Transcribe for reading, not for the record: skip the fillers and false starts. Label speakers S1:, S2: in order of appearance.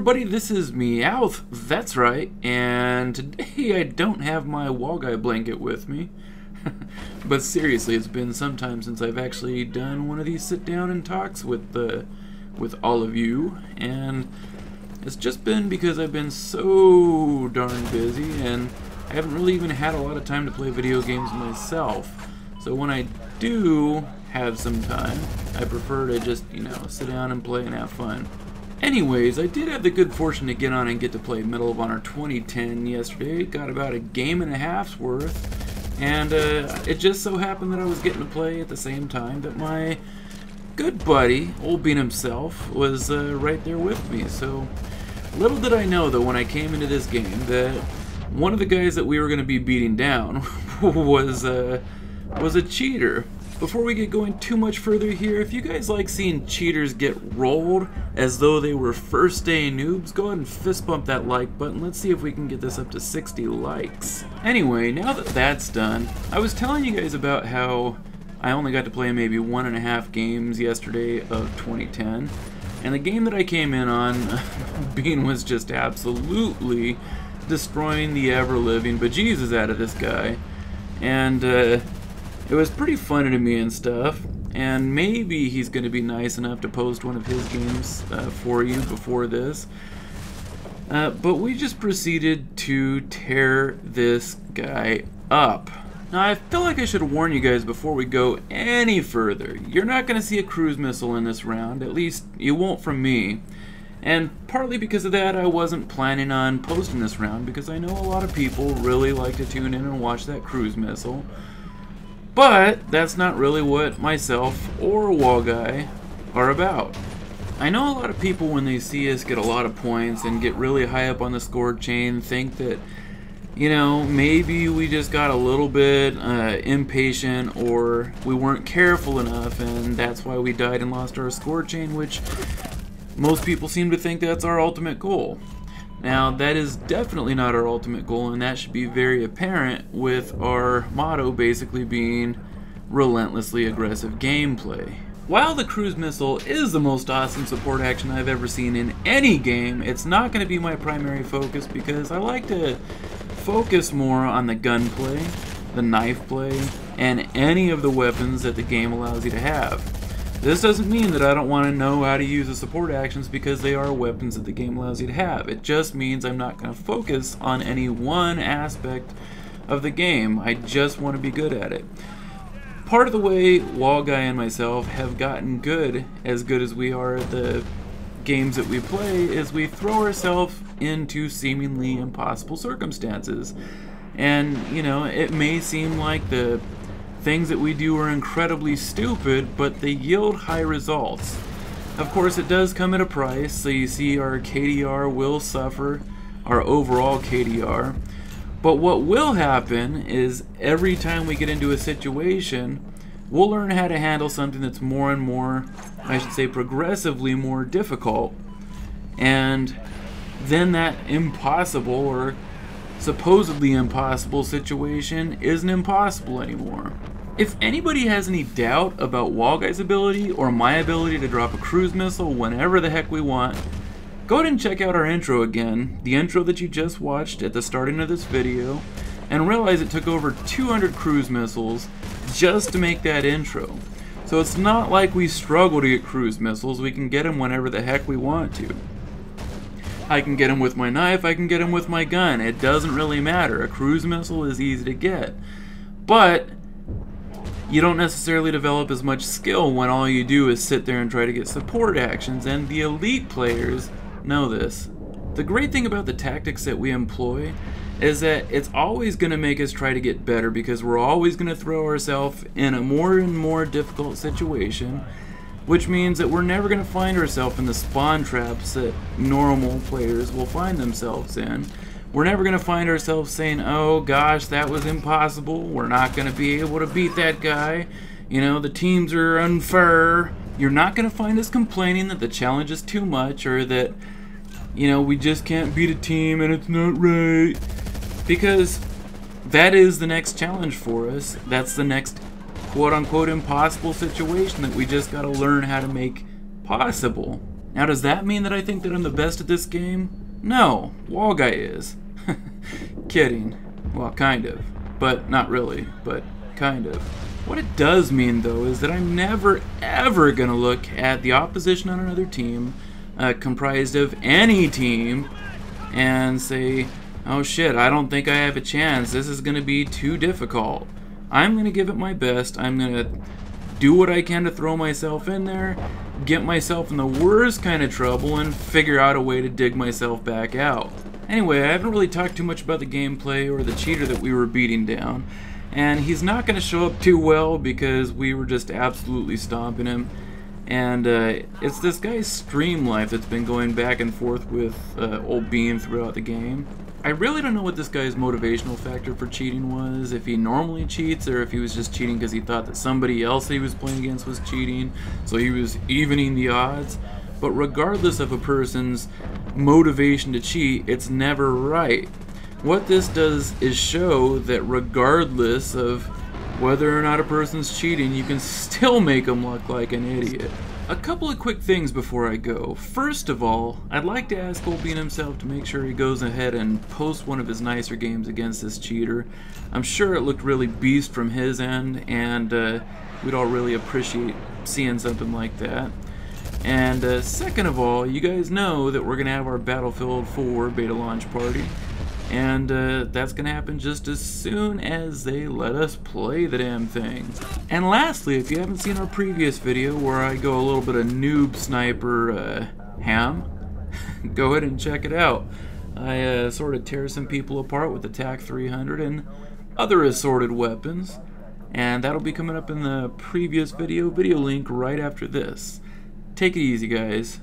S1: everybody, this is Meowth, that's right, and today I don't have my Wallguy blanket with me. But seriously, it's been some time since I've actually done one of these sit down and talks with all of you, and it's just been because I've been so darn busy and I haven't really even had a lot of time to play video games myself. So when I do have some time, I prefer to just, sit down and play and have fun. Anyways, I did have the good fortune to get on and get to play Medal of Honor 2010 yesterday. Got about a game and a half's worth, and it just so happened that I was getting to play at the same time that my good buddy, Old Bean himself, was right there with me. So little did I know that when I came into this game that one of the guys that we were going to be beating down was a cheater. Before we get going too much further here, if you guys like seeing cheaters get rolled as though they were first day noobs, go ahead and fist bump that like button. Let's see if we can get this up to 60 likes. Anyway, now that that's done, I was telling you guys about how I only got to play maybe 1.5 games yesterday of 2010, and the game that I came in on, Bean was just absolutely destroying the ever-living bejesus out of this guy, and it was pretty funny to me and stuff, and maybe he's going to be nice enough to post one of his games for you before this. But we just proceeded to tear this guy up. Now, I feel like I should warn you guys before we go any further. You're not going to see a cruise missile in this round, at least you won't from me. And partly because of that, I wasn't planning on posting this round, because I know a lot of people really like to tune in and watch that cruise missile. But that's not really what myself or Wallguy are about. I know a lot of people, when they see us get a lot of points and get really high up on the score chain, think that, maybe we just got a little bit impatient, or we weren't careful enough, and that's why we died and lost our score chain, which most people seem to think that's our ultimate goal. Now, that is definitely not our ultimate goal, and that should be very apparent with our motto basically being relentlessly aggressive gameplay. While the cruise missile is the most awesome support action I've ever seen in any game, it's not going to be my primary focus, because I like to focus more on the gunplay, the knife play, and any of the weapons that the game allows you to have. This doesn't mean that I don't want to know how to use the support actions, because they are weapons that the game allows you to have. It just means I'm not going to focus on any one aspect of the game. I just want to be good at it. Part of the way Wallguy and myself have gotten good as we are at the games that we play, is we throw ourselves into seemingly impossible circumstances. And, it may seem like the things that we do are incredibly stupid, but they yield high results. Of course, it does come at a price, so you see our KDR will suffer, our overall KDR. But what will happen is every time we get into a situation, we'll learn how to handle something that's more and more, I should say progressively more difficult. And then that impossible or supposedly impossible situation isn't impossible anymore. If anybody has any doubt about Wallguy's ability or my ability to drop a cruise missile whenever the heck we want, go ahead and check out our intro again, the intro that you just watched at the starting of this video, and realize it took over 200 cruise missiles just to make that intro. So it's not like we struggle to get cruise missiles, we can get them whenever the heck we want to. I can get them with my knife, I can get them with my gun, it doesn't really matter. A cruise missile is easy to get. But you don't necessarily develop as much skill when all you do is sit there and try to get support actions, and the elite players know this. The great thing about the tactics that we employ is that it's always going to make us try to get better, because we're always going to throw ourselves in a more and more difficult situation, which means that we're never going to find ourselves in the spawn traps that normal players will find themselves in. We're never going to find ourselves saying, oh gosh, that was impossible, we're not going to be able to beat that guy, the teams are unfair. You're not going to find us complaining that the challenge is too much, or that, we just can't beat a team and it's not right. Because that is the next challenge for us. That's the next quote-unquote impossible situation that we just got to learn how to make possible. Now, does that mean that I think that I'm the best at this game? No, Wallguy is. Kidding. Well, kind of. But not really, but kind of. What it does mean, though, is that I'm never, ever going to look at the opposition on another team, comprised of any team, and say, oh shit, I don't think I have a chance. This is going to be too difficult. I'm going to give it my best. I'm going to do what I can to throw myself in there, get myself in the worst kind of trouble, and figure out a way to dig myself back out. Anyway, I haven't really talked too much about the gameplay or the cheater that we were beating down, and he's not going to show up too well because we were just absolutely stomping him. And it's this guy's stream life that's been going back and forth with old Bean throughout the game. I really don't know what this guy's motivational factor for cheating was, if he normally cheats or if he was just cheating because he thought that somebody else he was playing against was cheating, so he was evening the odds. But regardless of a person's motivation to cheat, it's never right. What this does is show that regardless of whether or not a person's cheating, you can still make them look like an idiot. A couple of quick things before I go. First of all, I'd like to ask Old Bean himself to make sure he goes ahead and posts one of his nicer games against this cheater. I'm sure it looked really beast from his end, and we'd all really appreciate seeing something like that. And second of all, you guys know that we're going to have our Battlefield 4 beta launch party. And that's going to happen just as soon as they let us play the damn thing. And lastly, if you haven't seen our previous video where I go a little bit of noob sniper ham, go ahead and check it out. I sort of tear some people apart with the TAC 300 and other assorted weapons. And that'll be coming up in the previous video link right after this. Take it easy, guys.